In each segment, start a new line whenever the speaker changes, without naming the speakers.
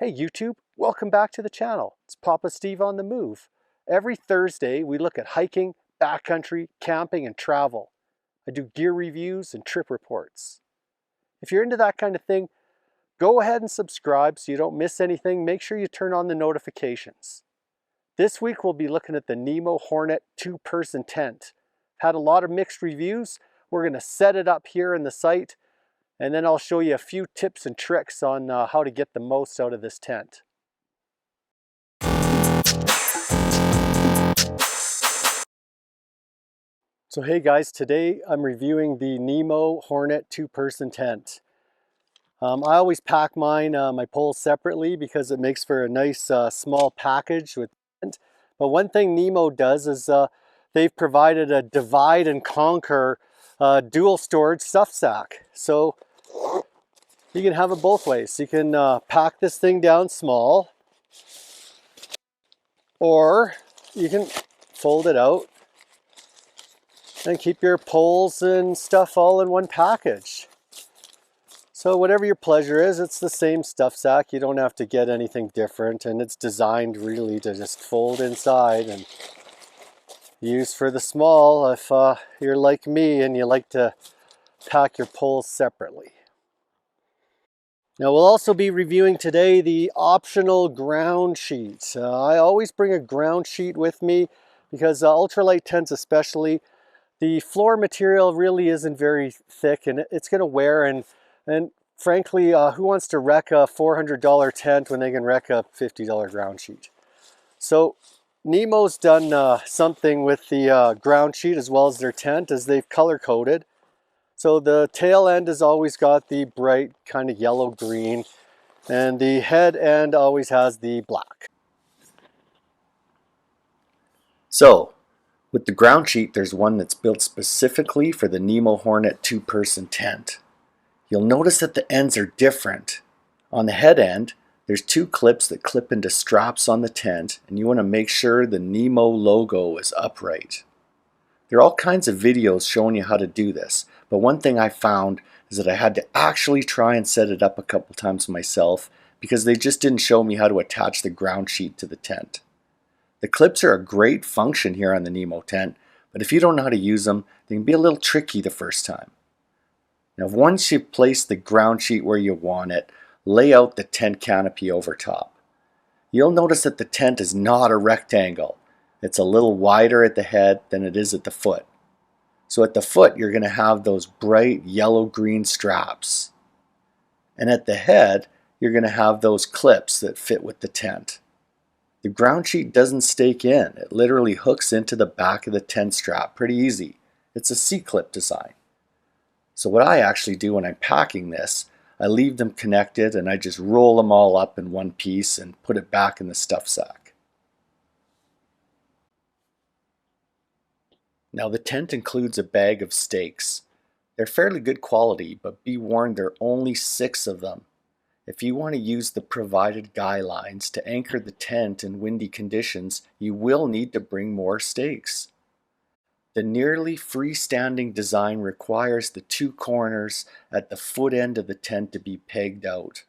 Hey YouTube, welcome back to the channel. It's Papa Steve on the move. Every Thursday we look at hiking, backcountry, camping, and travel. I do gear reviews and trip reports. If you're into that kind of thing, go ahead and subscribe so you don't miss anything. Make sure you turn on the notifications. This week we'll be looking at the Nemo Hornet 2-person tent. Had a lot of mixed reviews. We're going to set it up here in the site, and then I'll show you a few tips and tricks on how to get the most out of this tent. So hey guys, today I'm reviewing the Nemo Hornet 2-person tent. I always pack my poles separately because it makes for a nice small package with tent. But one thing Nemo does is they've provided a divide and conquer dual storage stuff sack. So you can have it both ways. You can pack this thing down small, or you can fold it out and keep your poles and stuff all in one package. So whatever your pleasure is, it's the same stuff sack. You don't have to get anything different, and it's designed really to just fold inside and use for the small if you're like me and you like to pack your poles separately. Now we'll also be reviewing today the optional ground sheet. I always bring a ground sheet with me because ultralight tents especially, the floor material really isn't very thick and it's going to wear, and frankly, who wants to wreck a $400 tent when they can wreck a $50 ground sheet? So Nemo's done something with the ground sheet as well as their tent, as they've color coded. So the tail end has always got the bright kind of yellow green, and the head end always has the black. So with the ground sheet, there's one that's built specifically for the Nemo Hornet 2-person tent. You'll notice that the ends are different. On the head end, there's 2 clips that clip into straps on the tent, and you want to make sure the Nemo logo is upright. There are all kinds of videos showing you how to do this, but one thing I found is that I had to actually try and set it up a couple times myself because they just didn't show me how to attach the ground sheet to the tent. The clips are a great function here on the Nemo tent, but if you don't know how to use them, they can be a little tricky the first time. Now once you place the ground sheet where you want it, lay out the tent canopy over top. You'll notice that the tent is not a rectangle. It's a little wider at the head than it is at the foot. So at the foot you're going to have those bright yellow-green straps. And at the head you're going to have those clips that fit with the tent. The ground sheet doesn't stake in. It literally hooks into the back of the tent strap pretty easy. It's a C-clip design. So what I actually do when I'm packing this, I leave them connected and I just roll them all up in one piece and put it back in the stuff sack. Now the tent includes a bag of stakes. They're fairly good quality, but be warned there are only 6 of them. If you want to use the provided guy lines to anchor the tent in windy conditions, you will need to bring more stakes. The nearly freestanding design requires the 2 corners at the foot end of the tent to be pegged out.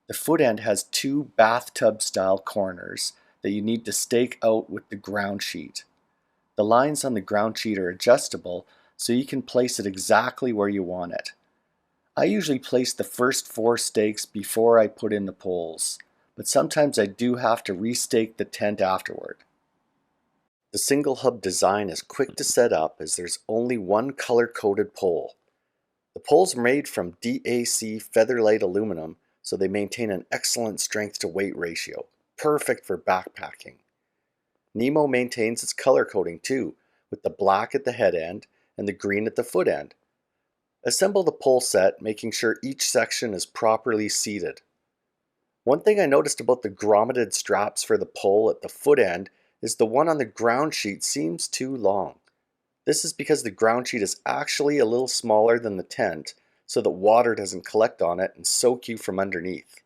The foot end has 2 bathtub style corners that you need to stake out with the ground sheet. The lines on the ground sheet are adjustable so you can place it exactly where you want it. I usually place the first 4 stakes before I put in the poles, but sometimes I do have to restake the tent afterward. The single hub design is quick to set up as there's only one color-coded pole. The poles are made from DAC Featherlight aluminum, so they maintain an excellent strength to weight ratio, perfect for backpacking. Nemo maintains its color coding too, with the black at the head end and the green at the foot end. Assemble the pole set, making sure each section is properly seated. One thing I noticed about the grommeted straps for the pole at the foot end is the one on the ground sheet seems too long. This is because the ground sheet is actually a little smaller than the tent, so that water doesn't collect on it and soak you from underneath.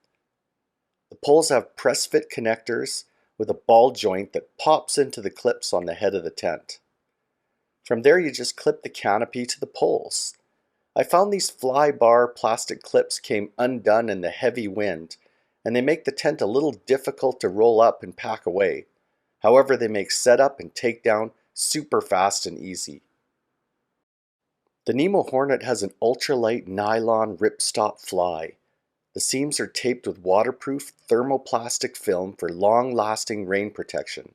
The poles have press fit connectors with a ball joint that pops into the clips on the head of the tent. From there you just clip the canopy to the poles. I found these fly bar plastic clips came undone in the heavy wind, and they make the tent a little difficult to roll up and pack away. However, they make setup and takedown super fast and easy. The Nemo Hornet has an ultralight nylon ripstop fly. The seams are taped with waterproof thermoplastic film for long-lasting rain protection.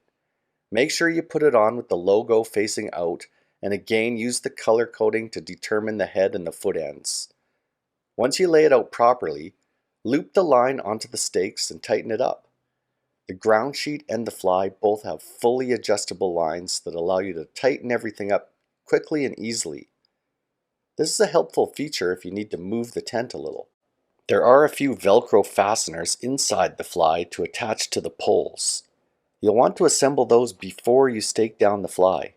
Make sure you put it on with the logo facing out, and again use the color coding to determine the head and the foot ends. Once you lay it out properly, loop the line onto the stakes and tighten it up. The ground sheet and the fly both have fully adjustable lines that allow you to tighten everything up quickly and easily. This is a helpful feature if you need to move the tent a little. There are a few Velcro fasteners inside the fly to attach to the poles. You'll want to assemble those before you stake down the fly.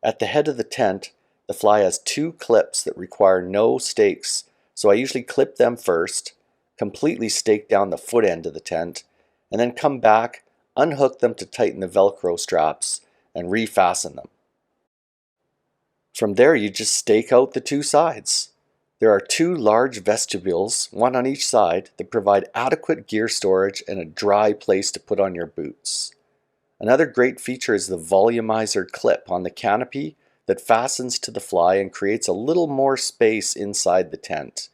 At the head of the tent, the fly has two clips that require no stakes, so I usually clip them first, completely stake down the foot end of the tent, and then come back, unhook them to tighten the Velcro straps, and refasten them. From there, you just stake out the two sides. There are two large vestibules, one on each side, that provide adequate gear storage and a dry place to put on your boots. Another great feature is the volumizer clip on the canopy that fastens to the fly and creates a little more space inside the tent.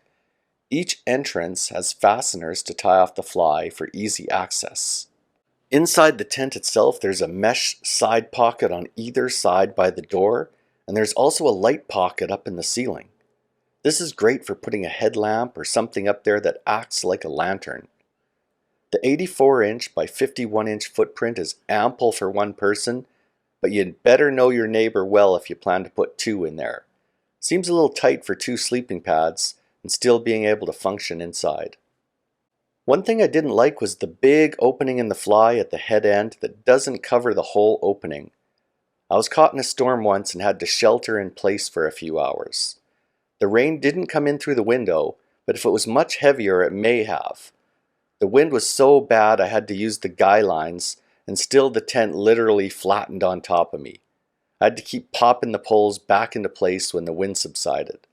Each entrance has fasteners to tie off the fly for easy access. Inside the tent itself, there's a mesh side pocket on either side by the door, and there's also a light pocket up in the ceiling. This is great for putting a headlamp or something up there that acts like a lantern. The 84-inch by 51-inch footprint is ample for one person, but you'd better know your neighbor well if you plan to put two in there. Seems a little tight for two sleeping pads and still being able to function inside. One thing I didn't like was the big opening in the fly at the head end that doesn't cover the whole opening. I was caught in a storm once and had to shelter in place for a few hours. The rain didn't come in through the window, but if it was much heavier, it may have. The wind was so bad I had to use the guy lines, and still the tent literally flattened on top of me. I had to keep popping the poles back into place when the wind subsided.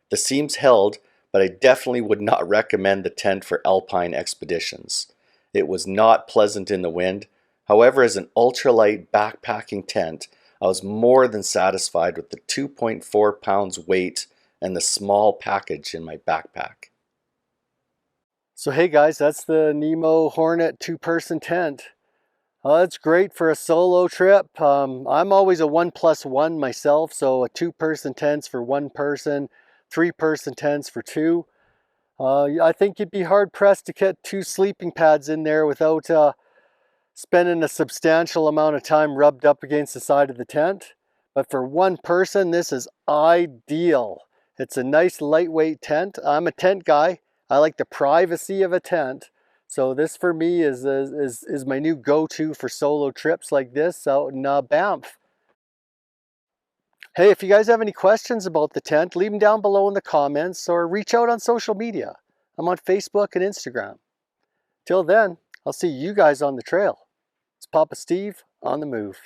The seams held, but I definitely would not recommend the tent for alpine expeditions. It was not pleasant in the wind. However, as an ultralight backpacking tent, I was more than satisfied with the 2.4 pounds weight and the small package in my backpack. So hey guys, that's the Nemo Hornet two-person tent. It's great for a solo trip. I'm always a 1+1 myself, so a two-person tent's for one person, three-person tents for two. I think you'd be hard-pressed to get two sleeping pads in there without spending a substantial amount of time rubbed up against the side of the tent. But for one person, this is ideal. It's a nice lightweight tent. I'm a tent guy. I like the privacy of a tent. So this for me is my new go-to for solo trips like this out in Banff. Hey, if you guys have any questions about the tent, leave them down below in the comments or reach out on social media. I'm on Facebook and Instagram. Till then, I'll see you guys on the trail. It's Papa Steve on the move.